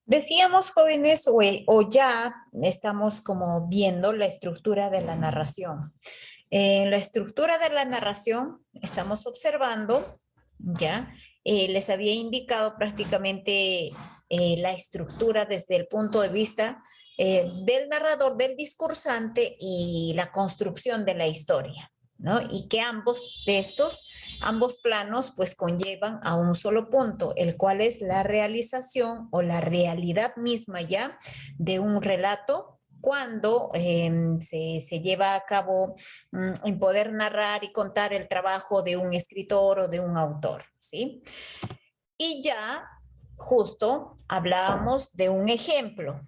Decíamos jóvenes o ya estamos como viendo la estructura de la narración. En la estructura de la narración estamos observando, ya, les había indicado prácticamente la estructura desde el punto de vista del narrador, del discursante y la construcción de la historia, ¿no? Y que ambos planos, pues conllevan a un solo punto, el cual es la realización o la realidad misma ya de un relato cuando se lleva a cabo en poder narrar y contar el trabajo de un escritor o de un autor, ¿sí? Y ya justo hablábamos de un ejemplo,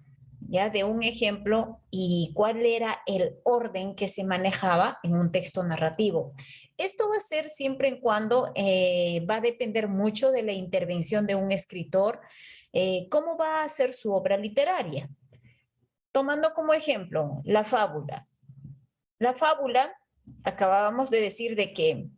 ya de un ejemplo y cuál era el orden que se manejaba en un texto narrativo. Esto va a ser siempre en cuando va a depender mucho de la intervención de un escritor, cómo va a ser su obra literaria. Tomando como ejemplo la fábula. La fábula, acabábamos de decir de que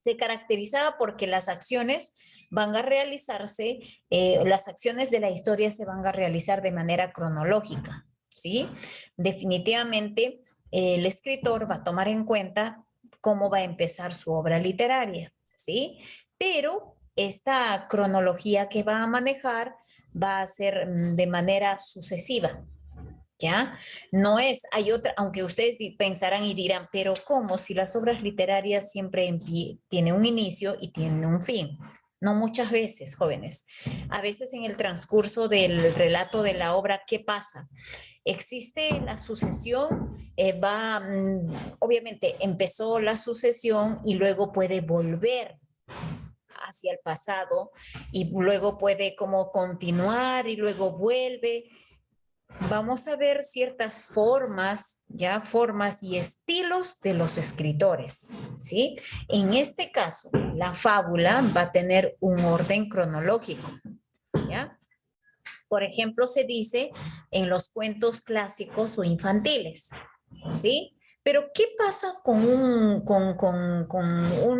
se caracterizaba porque las acciones van a realizarse, las acciones de la historia se van a realizar de manera cronológica, ¿sí? Definitivamente el escritor va a tomar en cuenta cómo va a empezar su obra literaria, ¿sí? Pero esta cronología que va a manejar va a ser de manera sucesiva, ¿ya? No es, hay otra, aunque ustedes pensarán y dirán, pero ¿cómo? Si las obras literarias siempre tienen un inicio y tienen un fin. No muchas veces, jóvenes. A veces en el transcurso del relato de la obra, ¿qué pasa? Existe la sucesión, obviamente empezó la sucesión y luego puede volver hacia el pasado y luego puede como continuar y luego vuelve. Vamos a ver ciertas formas, ya formas y estilos de los escritores, ¿sí? En este caso, la fábula va a tener un orden cronológico, ¿ya? Por ejemplo, se dice en los cuentos clásicos o infantiles, ¿sí? Pero ¿qué pasa con un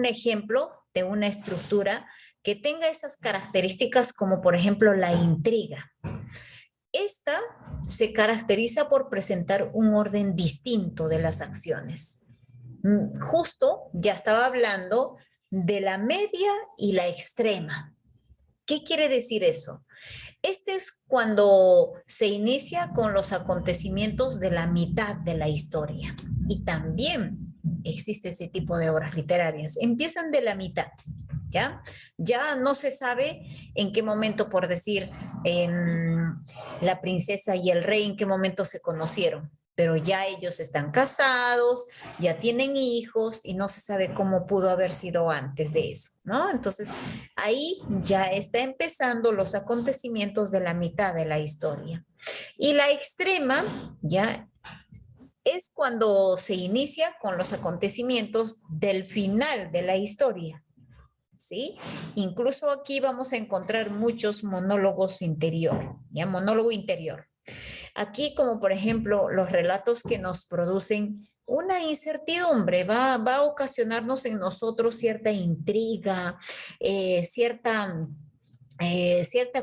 ejemplo de una estructura que tenga esas características como por ejemplo la intriga? Esta se caracteriza por presentar un orden distinto de las acciones. Justo ya estaba hablando de la media y la extrema. ¿Qué quiere decir eso? Este es cuando se inicia con los acontecimientos de la mitad de la historia. Y también existe ese tipo de obras literarias. Empiezan de la mitad, ¿ya? Ya no se sabe en qué momento, por decir, la princesa y el rey, en qué momento se conocieron, pero ya ellos están casados, ya tienen hijos y no se sabe cómo pudo haber sido antes de eso, ¿no? Entonces, ahí ya está empezando los acontecimientos de la mitad de la historia. Y la extrema ya es cuando se inicia con los acontecimientos del final de la historia. ¿Sí? Incluso aquí vamos a encontrar muchos monólogos interior, ¿ya? Monólogo interior. Aquí, como por ejemplo, los relatos que nos producen una incertidumbre, va a ocasionarnos en nosotros cierta intriga, cierta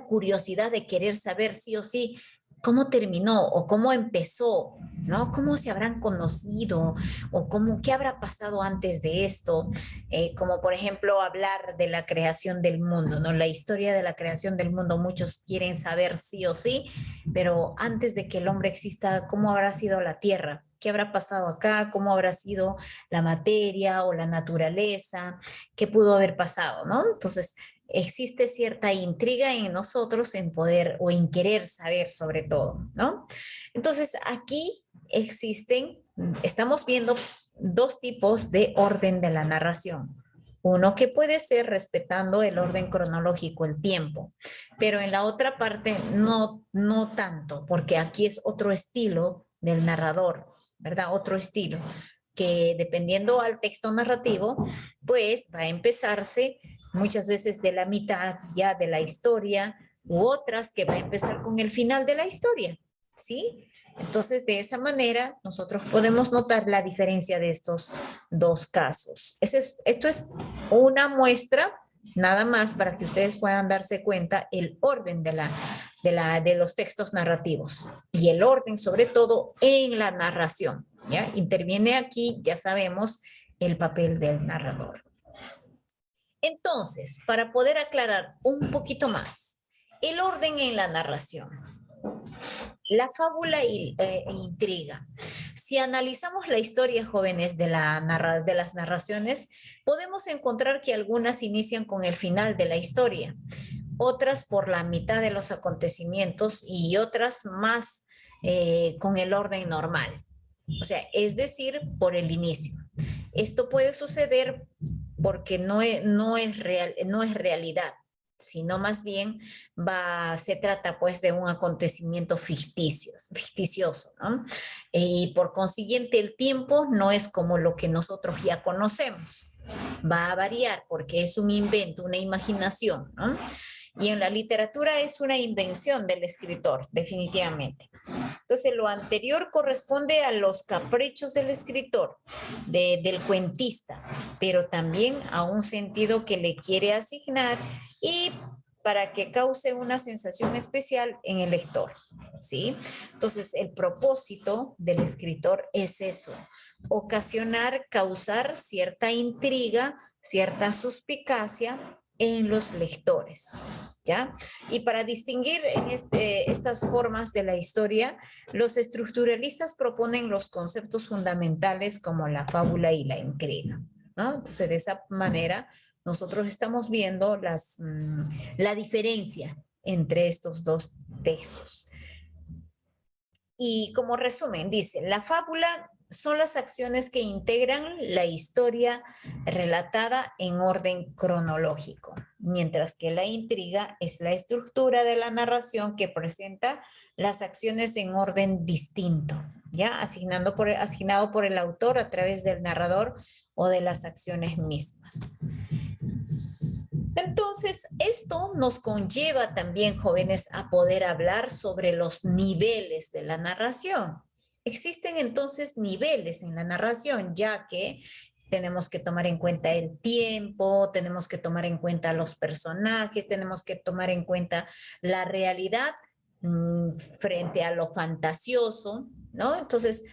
curiosidad de querer saber sí o sí cómo terminó o cómo empezó, ¿no? ¿Cómo se habrán conocido o qué habrá pasado antes de esto? Como por ejemplo hablar de la creación del mundo, ¿no? La historia de la creación del mundo, muchos quieren saber sí o sí, pero antes de que el hombre exista, ¿cómo habrá sido la tierra? ¿Qué habrá pasado acá? ¿Cómo habrá sido la materia o la naturaleza? ¿Qué pudo haber pasado, no? Entonces, existe cierta intriga en nosotros en poder o en querer saber sobre todo, ¿no? Entonces, aquí estamos viendo dos tipos de orden de la narración. Uno que puede ser respetando el orden cronológico, el tiempo, pero en la otra parte no tanto, porque aquí es otro estilo del narrador, ¿verdad? Otro estilo que dependiendo al texto narrativo, pues va a empezarse muchas veces de la mitad ya de la historia u otras que va a empezar con el final de la historia, ¿sí? Entonces, de esa manera, nosotros podemos notar la diferencia de estos dos casos. Esto es una muestra, nada más para que ustedes puedan darse cuenta el orden de los textos narrativos y el orden sobre todo en la narración. ¿Ya? Interviene aquí, ya sabemos, el papel del narrador. Entonces, para poder aclarar un poquito más, el orden en la narración. La fábula e intriga. Si analizamos la historia, jóvenes, de las narraciones, podemos encontrar que algunas inician con el final de la historia, otras por la mitad de los acontecimientos y otras más con el orden normal. O sea, es decir, por el inicio. Esto puede suceder porque no es realidad, sino más bien se trata pues de un acontecimiento ficticioso, ¿no? Y por consiguiente el tiempo no es como lo que nosotros ya conocemos. Va a variar porque es un invento, una imaginación, ¿no? Y en la literatura es una invención del escritor, definitivamente. Entonces, lo anterior corresponde a los caprichos del escritor, del cuentista, pero también a un sentido que le quiere asignar y para que cause una sensación especial en el lector, ¿sí? Entonces, el propósito del escritor es eso, ocasionar, causar cierta intriga, cierta suspicacia en los lectores, ¿ya? Y para distinguir estas formas de la historia, los estructuralistas proponen los conceptos fundamentales como la fábula y la intriga, ¿no? Entonces, de esa manera, nosotros estamos viendo la diferencia entre estos dos textos. Y como resumen, dice, la fábula son las acciones que integran la historia relatada en orden cronológico, mientras que la intriga es la estructura de la narración que presenta las acciones en orden distinto, ¿ya? Asignado por el autor a través del narrador o de las acciones mismas. Entonces, esto nos conlleva también, jóvenes, a poder hablar sobre los niveles de la narración. Existen entonces niveles en la narración, ya que tenemos que tomar en cuenta el tiempo, tenemos que tomar en cuenta los personajes, tenemos que tomar en cuenta la realidad frente a lo fantasioso, ¿no? Entonces,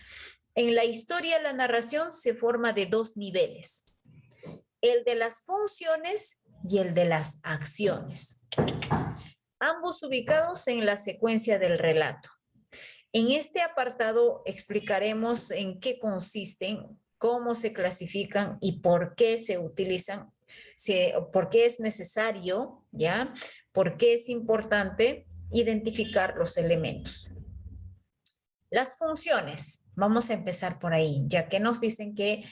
en la historia, la narración se forma de dos niveles. El de las funciones y el de las acciones, ambos ubicados en la secuencia del relato. En este apartado explicaremos en qué consisten, cómo se clasifican y por qué se utilizan, por qué es necesario, ¿ya? Por qué es importante identificar los elementos. Las funciones, vamos a empezar por ahí, ya que nos dicen que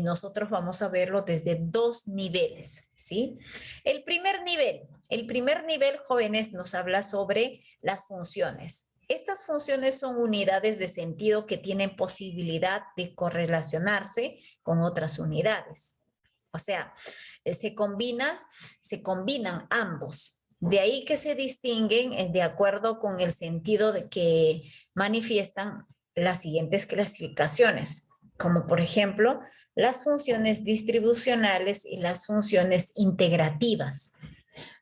nosotros vamos a verlo desde dos niveles, ¿sí? El primer nivel, jóvenes, nos habla sobre las funciones. Estas funciones son unidades de sentido que tienen posibilidad de correlacionarse con otras unidades. O sea, se combinan ambos. De ahí que se distinguen de acuerdo con el sentido de que manifiestan las siguientes clasificaciones, como por ejemplo las funciones distribucionales y las funciones integrativas.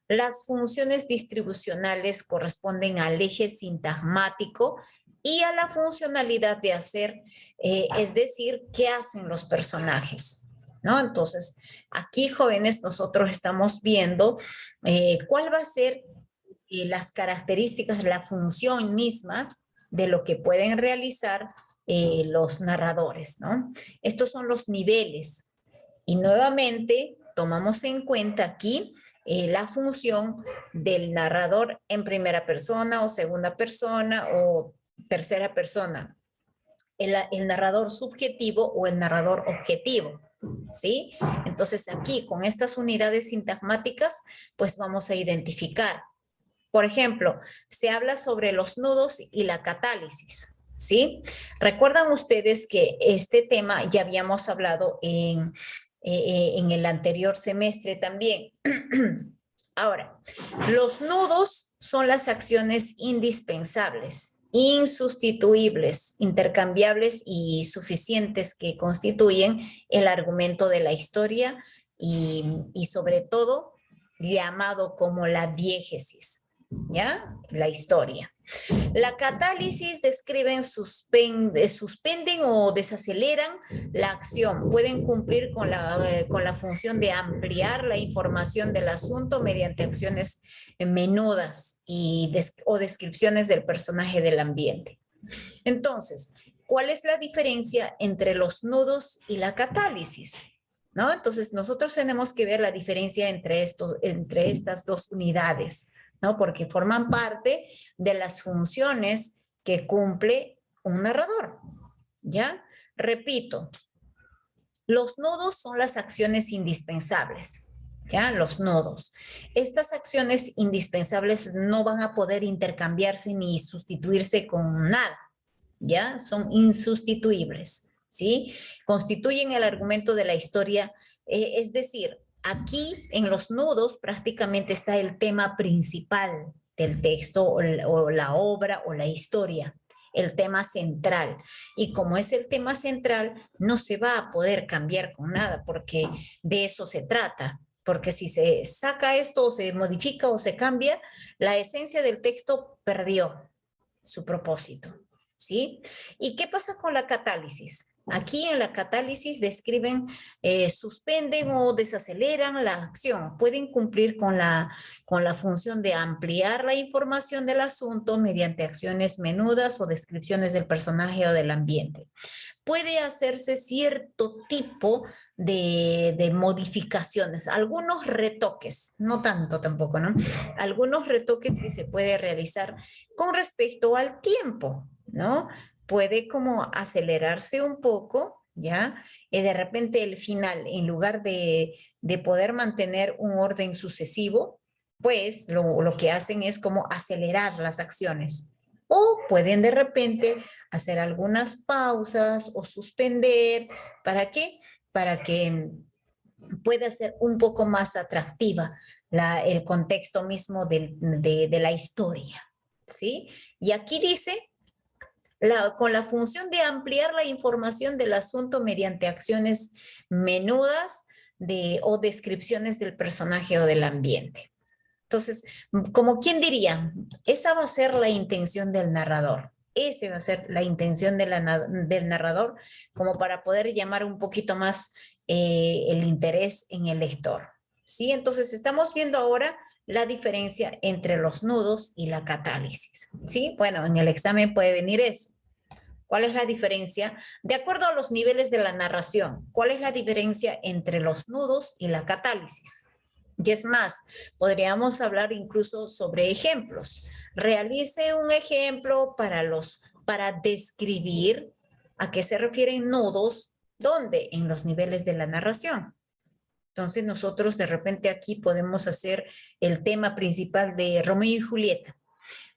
Las funciones distribucionales corresponden al eje sintagmático y a la funcionalidad de hacer, es decir, qué hacen los personajes, ¿no? Entonces, aquí, jóvenes, nosotros estamos viendo cuál va a ser las características de la función misma de lo que pueden realizar los narradores, ¿no? Estos son los niveles. Y nuevamente tomamos en cuenta aquí la función del narrador en primera persona o segunda persona o tercera persona. El narrador subjetivo o el narrador objetivo, ¿sí? Entonces aquí con estas unidades sintagmáticas pues vamos a identificar. Por ejemplo, se habla sobre los nudos y la catálisis, ¿sí? Recuerdan ustedes que este tema ya habíamos hablado en el anterior semestre también. Ahora, los nudos son las acciones indispensables, insustituibles, intercambiables y suficientes que constituyen el argumento de la historia y sobre todo llamado como la diégesis, ¿ya? la historia. La catálisis describen, suspenden o desaceleran la acción. Pueden cumplir con la función de ampliar la información del asunto mediante acciones menudas o descripciones del personaje del ambiente. Entonces, ¿cuál es la diferencia entre los nudos y la catálisis? ¿No? Entonces, nosotros tenemos que ver la diferencia entre estas dos unidades, ¿no? Porque forman parte de las funciones que cumple un narrador, ¿ya? Repito, los nudos son las acciones indispensables, ¿ya? Los nodos. Estas acciones indispensables no van a poder intercambiarse ni sustituirse con nada, ¿ya? Son insustituibles, ¿sí? Constituyen el argumento de la historia, es decir, aquí en los nudos prácticamente está el tema principal del texto o la obra o la historia, el tema central. Y como es el tema central, no se va a poder cambiar con nada porque de eso se trata. Porque si se saca esto o se modifica o se cambia, la esencia del texto perdió su propósito. ¿Sí? ¿Y qué pasa con la catálisis? Aquí en la catálisis describen, suspenden o desaceleran la acción. Pueden cumplir con la función de ampliar la información del asunto mediante acciones menudas o descripciones del personaje o del ambiente. Puede hacerse cierto tipo de modificaciones, algunos retoques, no tanto tampoco, ¿no? Algunos retoques que se puede realizar con respecto al tiempo, ¿no? Puede como acelerarse un poco, ¿ya? Y de repente el final, en lugar de poder mantener un orden sucesivo, pues lo que hacen es como acelerar las acciones. O pueden de repente hacer algunas pausas o suspender. ¿Para qué? Para que pueda ser un poco más atractiva el contexto mismo de la historia. ¿Sí? Y aquí dice, con la función de ampliar la información del asunto mediante acciones menudas o descripciones del personaje o del ambiente. Entonces, como quien diría, esa va a ser la intención del narrador. Esa va a ser la intención del narrador como para poder llamar un poquito más el interés en el lector. ¿Sí? Entonces, estamos viendo ahora la diferencia entre los nudos y la catálisis. ¿Sí? Bueno, en el examen puede venir eso. ¿Cuál es la diferencia? De acuerdo a los niveles de la narración, ¿cuál es la diferencia entre los nudos y la catálisis? Y es más, podríamos hablar incluso sobre ejemplos. Realice un ejemplo para describir a qué se refieren nudos, ¿dónde? En los niveles de la narración. Entonces nosotros de repente aquí podemos hacer el tema principal de Romeo y Julieta.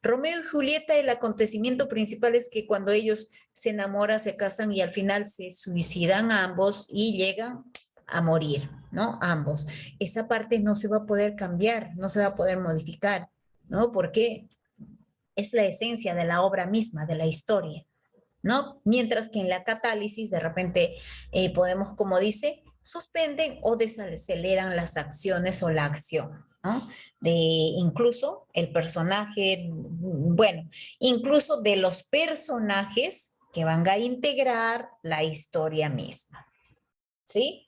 Romeo y Julieta, el acontecimiento principal es que cuando ellos se enamoran, se casan y al final se suicidan ambos y llegan a morir, ¿no? Ambos. Esa parte no se va a poder cambiar, no se va a poder modificar, ¿no? Porque es la esencia de la obra misma, de la historia, ¿no? Mientras que en la catálisis, de repente, podemos, como dice, suspenden o desaceleran las acciones o la acción, ¿no? De incluso el personaje, bueno, incluso de los personajes que van a integrar la historia misma, ¿sí?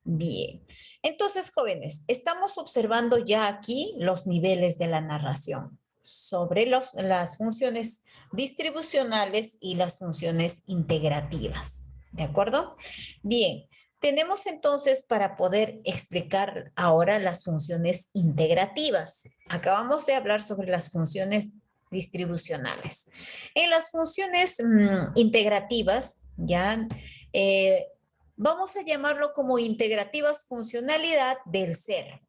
Bien. Entonces, jóvenes, estamos observando ya aquí los niveles de la narración sobre las funciones distribucionales y las funciones integrativas. ¿De acuerdo? Bien, tenemos entonces para poder explicar ahora las funciones integrativas. Acabamos de hablar sobre las funciones distribucionales. En las funciones integrativas, ya vamos a llamarlo como integrativas funcionalidad del ser,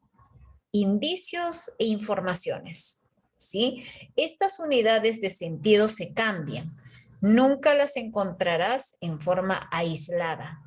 indicios e informaciones, ¿sí? Estas unidades de sentido se cambian, nunca las encontrarás en forma aislada.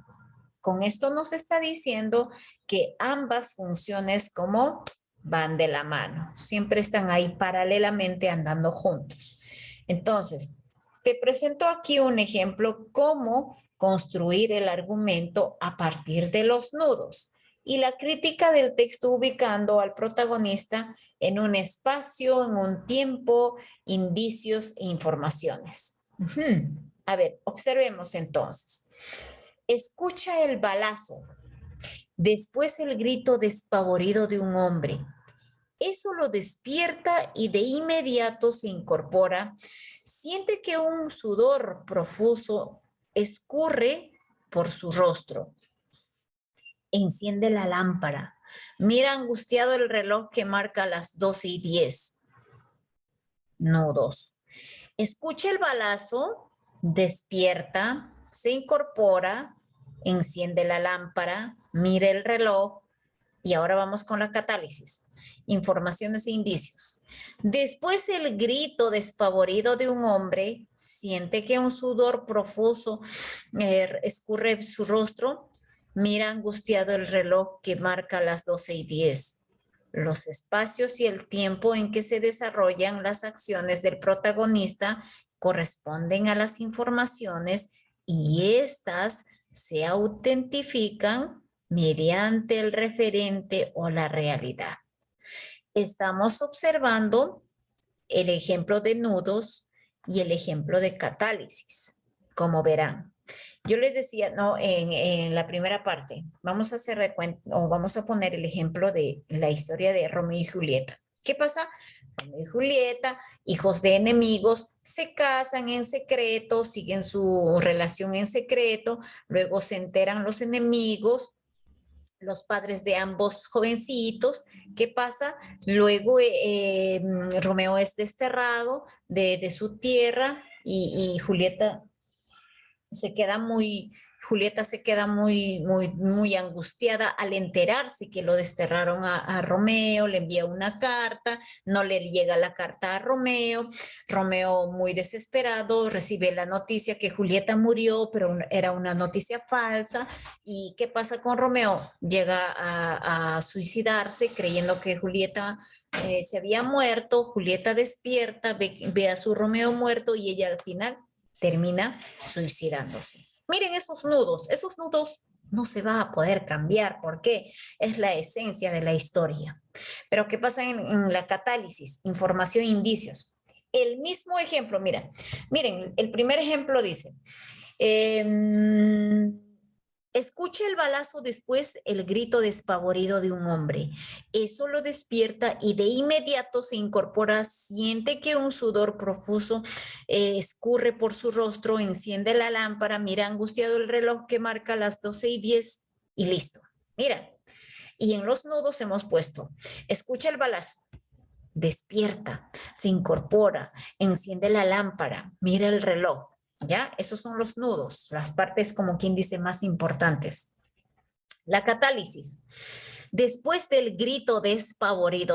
Con esto nos está diciendo que ambas funciones como van de la mano, siempre están ahí paralelamente andando juntos. Entonces, te presento aquí un ejemplo cómo construir el argumento a partir de los nudos. y la crítica del texto ubicando al protagonista en un espacio, en un tiempo, indicios e informaciones. A ver, observemos entonces. Escucha el balazo, después el grito despavorido de un hombre. Eso lo despierta y de inmediato se incorpora. Siente que un sudor profuso escurre por su rostro. Enciende la lámpara. Mira angustiado el reloj que marca las 12:10. Nudos. Escucha el balazo, despierta, se incorpora, enciende la lámpara, mira el reloj y ahora vamos con la catálisis. Informaciones e indicios. Después el grito despavorido de un hombre, siente que un sudor profuso escurre su rostro, mira angustiado el reloj que marca las 12:10. Los espacios y el tiempo en que se desarrollan las acciones del protagonista corresponden a las informaciones y éstas se autentifican mediante el referente o la realidad. Estamos observando el ejemplo de nudos y el ejemplo de catálisis, como verán. Yo les decía, no, en la primera parte, vamos a hacer o vamos a poner el ejemplo de la historia de Romeo y Julieta. ¿Qué pasa? Romeo y Julieta, hijos de enemigos, se casan en secreto, siguen su relación en secreto, luego se enteran los enemigos, los padres de ambos jovencitos. ¿Qué pasa? Luego Romeo es desterrado de su tierra y Julieta se queda muy angustiada al enterarse que lo desterraron a Romeo, le envía una carta, no le llega la carta a Romeo, Romeo muy desesperado recibe la noticia que Julieta murió, pero era una noticia falsa. ¿Y qué pasa con Romeo? Llega a suicidarse creyendo que Julieta se había muerto. Julieta despierta, ve a su Romeo muerto y ella al final termina suicidándose. Miren esos nudos no se va a poder cambiar porque es la esencia de la historia. Pero ¿qué pasa en la catálisis? Información e indicios. El mismo ejemplo, miren, el primer ejemplo dice, escucha el balazo, después el grito despavorido de un hombre. Eso lo despierta y de inmediato se incorpora, siente que un sudor profuso escurre por su rostro, enciende la lámpara, mira angustiado el reloj que marca las 12:10 y listo. Mira, y en los nudos hemos puesto, escucha el balazo, despierta, se incorpora, enciende la lámpara, mira el reloj. ¿Ya? Esos son los nudos, las partes como quien dice más importantes. La catálisis. Después del grito despavorido